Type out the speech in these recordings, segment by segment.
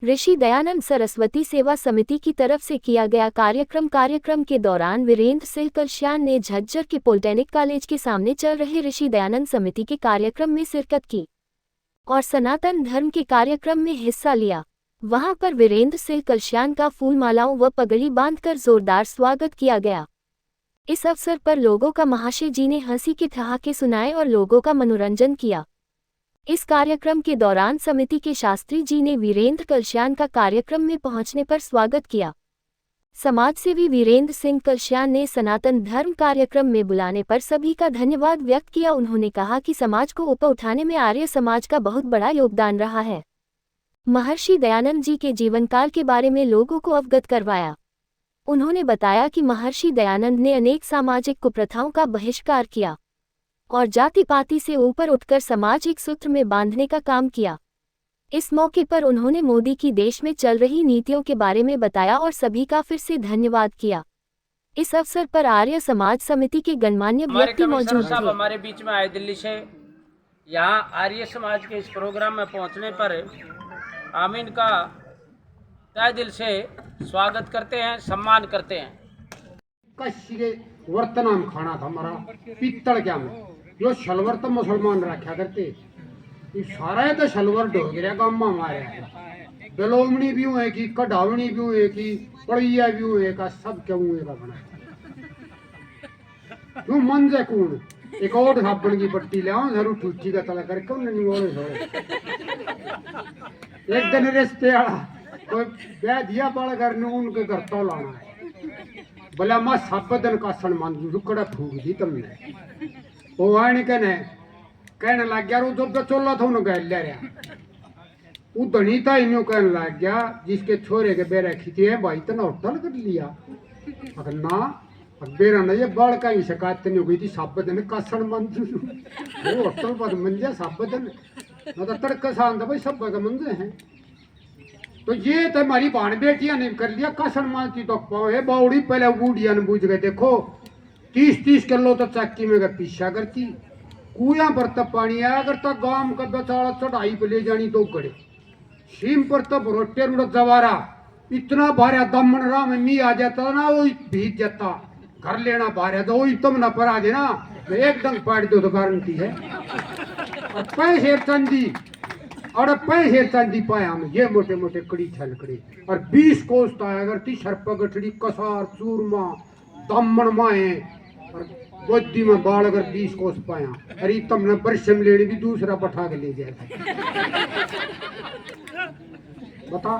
ऋषि दयानंद सरस्वती सेवा समिति की तरफ से किया गया कार्यक्रम के दौरान वीरेंद्र सिंह कलश्यान ने झज्जर के पॉलिटेक्निक कॉलेज के सामने चल रहे ऋषि दयानंद समिति के कार्यक्रम में शिरकत की और सनातन धर्म के कार्यक्रम में हिस्सा लिया। वहां पर वीरेंद्र सिंह कलश्यान का फूल मालाओं व पगड़ी बांधकर जोरदार स्वागत किया गया। इस अवसर पर लोगों का महाशय जी ने हंसी के ठहाके सुनाए और लोगों का मनोरंजन किया। इस कार्यक्रम के दौरान समिति के शास्त्री जी ने वीरेंद्र कलश्यान का कार्यक्रम में पहुंचने पर स्वागत किया। समाजसेवी वीरेंद्र सिंह कलश्यान ने सनातन धर्म कार्यक्रम में बुलाने पर सभी का धन्यवाद व्यक्त किया। उन्होंने कहा कि समाज को ऊपर उठाने में आर्य समाज का बहुत बड़ा योगदान रहा है। महर्षि दयानंद जी के जीवनकाल के बारे में लोगों को अवगत करवाया। उन्होंने बताया कि महर्षि दयानंद ने अनेक सामाजिक कुप्रथाओं का बहिष्कार किया और जाति पाति से ऊपर उठकर समाज एक सूत्र में बांधने का काम किया। इस मौके पर उन्होंने मोदी की देश में चल रही नीतियों के बारे में बताया और सभी का फिर से धन्यवाद किया। इस अवसर पर आर्य समाज समिति के गणमान्य व्यक्ति मौजूद थे। हमारे बीच में आए दिल्ली से, यहाँ आर्य समाज के इस प्रोग्राम में पहुँचने पर हम इनका तहे दिल से स्वागत करते हैं, सम्मान करते हैं। कश्य वर्तनाम खाना था हमारा पित्तल क्या में जो शलवर तो मुसलमान रखा करते, ये सारा तो शलवर ढो गिरा गामा हमारे बेलोमनी भी हुए कि कढ़ावनी भी हुए कि पड़िया भी हुए का सब क्या हुए का बना क्यों मन से कौन एक और साबुन की पट्टी ले आओ जरूर ठूठी का तला करके उन्हें नहीं बोले एक दिन रिश्ते आला कोई ब्याह दिया बाल करने उनके घर तो लाना है बोला मैं सब दिन का सम्मान रुकड़ा फूक दी तुमने वो आने कहने लग गया वो जब चोला था उन्हें गैल ले रहा वो धनीता इन्हों कहने लग गया जिसके छोरे के बेरा खींचे है भाई तो होटल कर लिया अगर ना बेरा ना ये बाल का ही शिकायत नहीं हो गई थी सब दिन का सम्मान वो होटल पर मंजे सब दिन मतलब तड़का शांत भाई सब का मंजे हैं तो ये तो हमारी बाण बेटियां ने कर लिया कसन मानती तो पाओ है बाउड़ी पहले बूढ़िया ने बूझ गए देखो 30-30 किलो तो चक्की में पीछा करती कुआ पर तब पानी आया करता गांव का बेचारा चढ़ाई पे ले जानी तो गड़े सीम पर तब रोटे जवारा इतना भारा दमन राह में मी आ जाता ना वो भीज जाता घर लेना भारा तो वही तुम ना पर आ देना एक डंग पाट दो तो गारंटी है और पैसे चंदी और पैसे चांदी पाया में ये मोटे मोटे कड़ी छल कड़ी और 20 कोस आया करती सर्प गठड़ी कसार चूरमा दमन माए और गोदी में बाल अगर 20 कोस पाया अरे तुमने परिश्रम लेने भी दूसरा पठा के ले जाएगा बता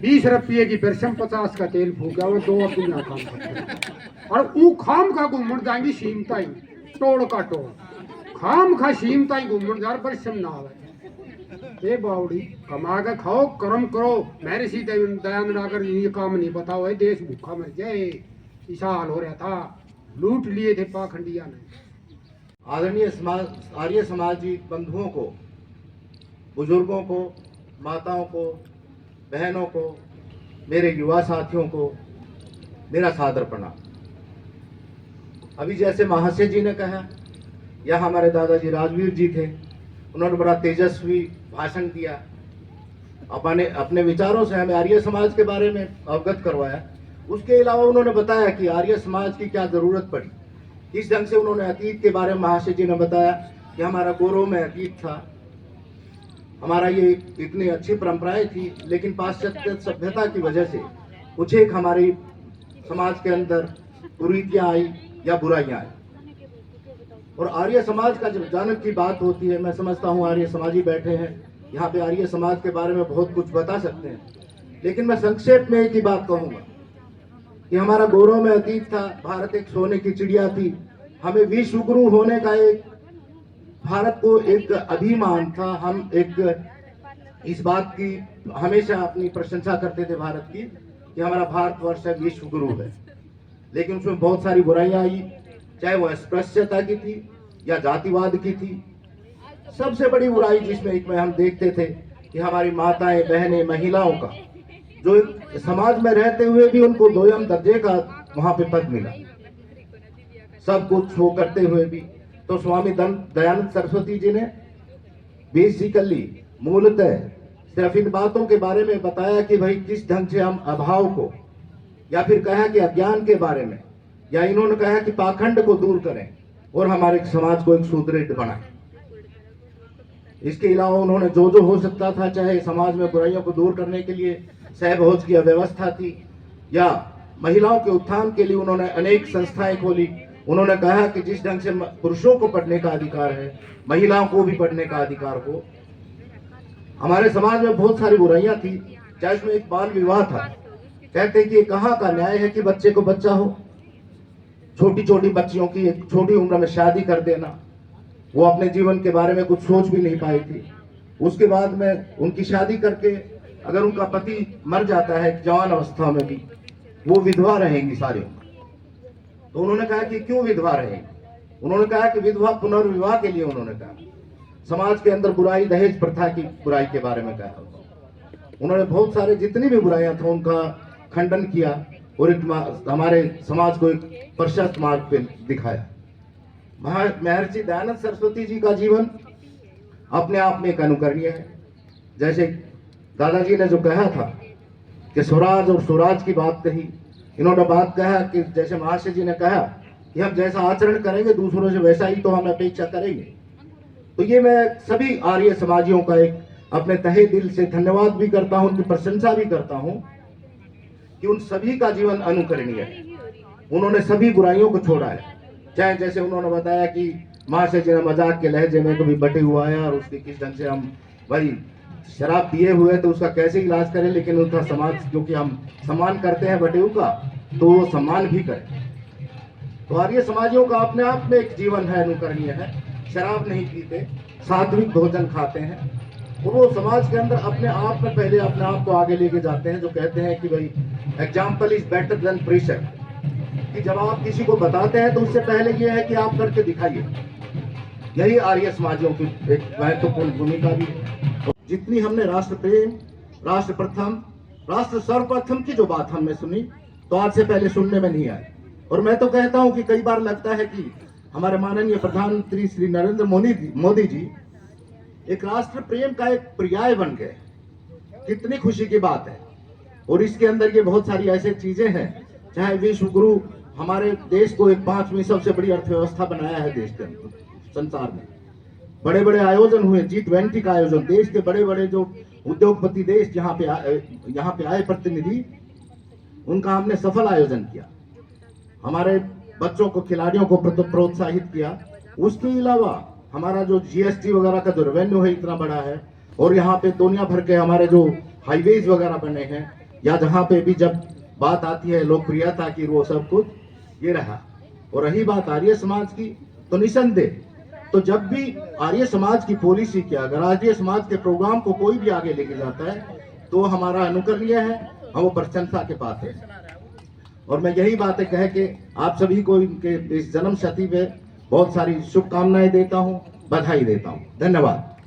20 रुपये की परिश्रम 50 का तेल फूका वो 2 अपनी काम करते और वो खाम खा घूमन जाएंगी सीमता ही तोड़ का तोड़ खाम खा सीमता ही घूमन जा परिश्रम ना आवे ए बावड़ी कमा के खाओ कर्म करो मेरे सी दयानंद अगर ये काम नहीं बताओ है देश भूखा मर जाए ऐसा हाल हो रहा था लूट लिए थे पाखंडिया ने। आदरणीय समाज आर्य समाजी बंधुओं को, बुजुर्गों को, माताओं को, बहनों को, मेरे युवा साथियों को मेरा सादर प्रणाम। अभी जैसे महाशय जी ने कहा, यह हमारे दादाजी राजवीर जी थे, उन्होंने बड़ा तेजस्वी भाषण दिया, अपने विचारों से हमें आर्य समाज के बारे में अवगत करवाया। उसके अलावा उन्होंने बताया कि आर्य समाज की क्या जरूरत पड़ी, किस ढंग से उन्होंने अतीत के बारे में महाशय जी ने बताया कि हमारा गौरव में अतीत था, हमारा ये इतनी अच्छी परंपराएं थी, लेकिन पाश्चात्य सभ्यता की वजह से कुछ एक हमारी समाज के अंदर कुरीतियां आई या बुराइयां आई। और आर्य समाज का जब जानक की बात होती है, मैं समझता हूँ आर्य समाजी बैठे हैं यहाँ पे, आर्य समाज के बारे में बहुत कुछ बता सकते हैं, लेकिन मैं संक्षेप में एक ही बात कहूँगा कि हमारा गौरव में अतीत था, भारत एक सोने की चिड़िया थी, हमें विश्व गुरु होने का एक भारत को एक अभिमान था, हम एक इस बात की हमेशा अपनी प्रशंसा करते थे भारत की कि हमारा भारतवर्ष विश्व गुरु है। लेकिन उसमें बहुत सारी बुराइयां आई, चाहे वो अस्पृश्यता की थी या जातिवाद की थी। सबसे बड़ी बुराई जिसमें एक में हम देखते थे कि हमारी माताएं, बहनें, महिलाओं का जो समाज में रहते हुए भी उनको दोयम दर्जे का वहां पे पद मिला, सब कुछ वो करते हुए भी। तो स्वामी दयानंद सरस्वती जी ने बेसिकली मूलतः सिर्फ इन बातों के बारे में बताया कि भाई किस ढंग से हम अभाव को, या फिर कहा कि अज्ञान के बारे में, या इन्होंने कहा कि पाखंड को दूर करें और हमारे समाज को एक सुदृढ़ बनाएं। इसके अलावा उन्होंने जो जो हो सकता था, चाहे समाज में बुराइयों को दूर करने के लिए सहभोज की व्यवस्था थी, या महिलाओं के उत्थान के लिए उन्होंने अनेक संस्थाएं खोली। उन्होंने कहा कि जिस ढंग से पुरुषों को पढ़ने का अधिकार है, महिलाओं को भी पढ़ने का अधिकार हो। हमारे समाज में बहुत सारी बुराइयां थी, चाहे उसमें एक बाल विवाह था। कहते कि कहाँ का न्याय है कि बच्चे को बच्चा हो, छोटी छोटी बच्चियों की एक छोटी उम्र में शादी कर देना। वो अपने जीवन के बारे में कुछ सोच भी नहीं पाई थी। उसके बाद में उनकी शादी करके अगर उनका पति मर जाता है जवान अवस्था में भी, वो विधवा रहेंगी सारी उम्र। तो उन्होंने कहा कि क्यों विधवा रहेंगी? उन्होंने कहा कि विधवा पुनर्विवाह के लिए उन्होंने कहा। समाज के अंदर बुराई, दहेज प्रथा की बुराई के बारे में कहा। उन्होंने बहुत सारे जितनी भी बुराइयां थी उनका खंडन किया और हमारे समाज को एक प्रशस्त मार्ग पे दिखाया। महर्षि दयानंद सरस्वती जी का जीवन अपने आप में एक अनुकरणीय है। जैसे दादाजी ने जो कहा था कि स्वराज और स्वराज की बात कही, इन्होंने बात कहा कि जैसे महर्षि जी ने कहा कि हम जैसा आचरण करेंगे दूसरों से वैसा ही तो हम अपेक्षा करेंगे। तो ये मैं सभी आर्य समाजियों का एक अपने तहे दिल से धन्यवाद भी करता हूं, उनकी प्रशंसा भी करता हूं कि उन सभी का जीवन अनुकरणीय है। उन्होंने सभी बुराइयों को छोड़ा है। चाहे जैसे उन्होंने बताया कि महर्षि जी ने मजाक के लहजे में कभी बटे हुआ है और उसके किस ढंग से हम भाई शराब पिए हुए तो उसका कैसे इलाज करें, लेकिन उनका समाज क्योंकि हम सम्मान करते हैं बटेऊ का, तो वो सम्मान भी करें। तो आर्य समाजियों का अपने आप में एक जीवन है, अनुकरणीय है। शराब नहीं पीते, सात्विक भोजन खाते हैं और वो समाज के अंदर अपने आप में पहले अपने आप को आगे लेके जाते हैं। जो कहते हैं कि भाई example is better than preacher, कि जब आप किसी को बताते हैं तो उससे पहले ये है कि आप करके दिखाइए। यही आर्य समाजियों की एक महत्वपूर्ण भूमिका भी है। जितनी हमने राष्ट्र प्रेम, राष्ट्र प्रथम, राष्ट्र सर्वप्रथम की जो बात हमने सुनी तो आज से पहले सुनने में नहीं आई। और मैं तो कहता हूं कि कई बार लगता है कि हमारे माननीय प्रधानमंत्री श्री नरेंद्र मोदी जी एक राष्ट्र प्रेम का एक पर्याय बन गए। कितनी खुशी की बात है। और इसके अंदर ये बहुत सारी ऐसी चीजें हैं, चाहे विश्व गुरु हमारे देश को एक 5वीं सबसे बड़ी अर्थव्यवस्था बनाया है देश के अंदर, संसार में बड़े बड़े आयोजन हुए, G20 का आयोजन, देश के बड़े बड़े जो उद्योगपति देश यहाँ पे आए प्रतिनिधि, उनका हमने सफल आयोजन किया। हमारे बच्चों को, खिलाड़ियों को प्रोत्साहित किया। उसके अलावा हमारा जो GST वगैरह का जो रेवेन्यू है इतना बड़ा है, और यहाँ पे दुनिया भर के हमारे जो हाईवेज वगैरह बने हैं, या जहाँ पे भी जब बात आती है लोकप्रियता की, वो सब कुछ ये रहा। और रही बात आर्य समाज की, तो निसंदेह तो जब भी आर्य समाज की पॉलिसी किया, अगर आर्य समाज के प्रोग्राम को कोई भी आगे लेके जाता है तो हमारा अनुकरणीय है, हम वो प्रशंसा के पात्र हैं। और मैं यही बातें कह के आप सभी को इनके इस जन्म शती पे बहुत सारी शुभकामनाएं देता हूं, बधाई देता हूं। धन्यवाद।